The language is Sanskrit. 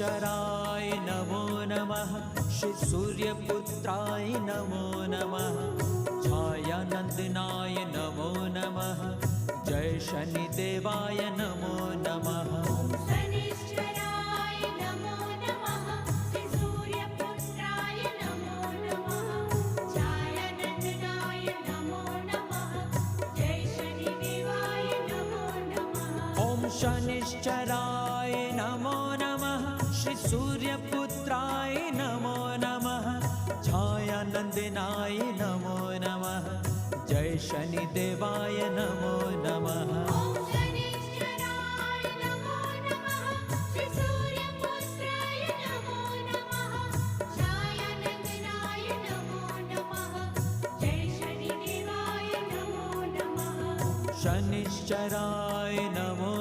शनिश्चराय नमो नमः। श्री सूर्यपुत्राय नमो नमः। छायानंदनाय नमो नमः। जय शनिदेवाय नमो नमः। शनिश्चराय नमो नमः। श्री सूर्यपुत्राय नमो नमः। छायानंदनाय नमो नमः। जय शनिदेवाय नमो नमः। ओम शनिश्चराय नमो नमः। श्री सूर्यपुत्राय नमो नमः। छायानंदनाय नमो नमः। जय शनिदेवाय नमो नमः। ओम शनिश्चराय नमो नमः। श्री सूर्यपुत्राय नमो नमः। छायानंदनाय नमो नमः। जय शनिदेवाय नमो नमः। शनिश्चराय नमो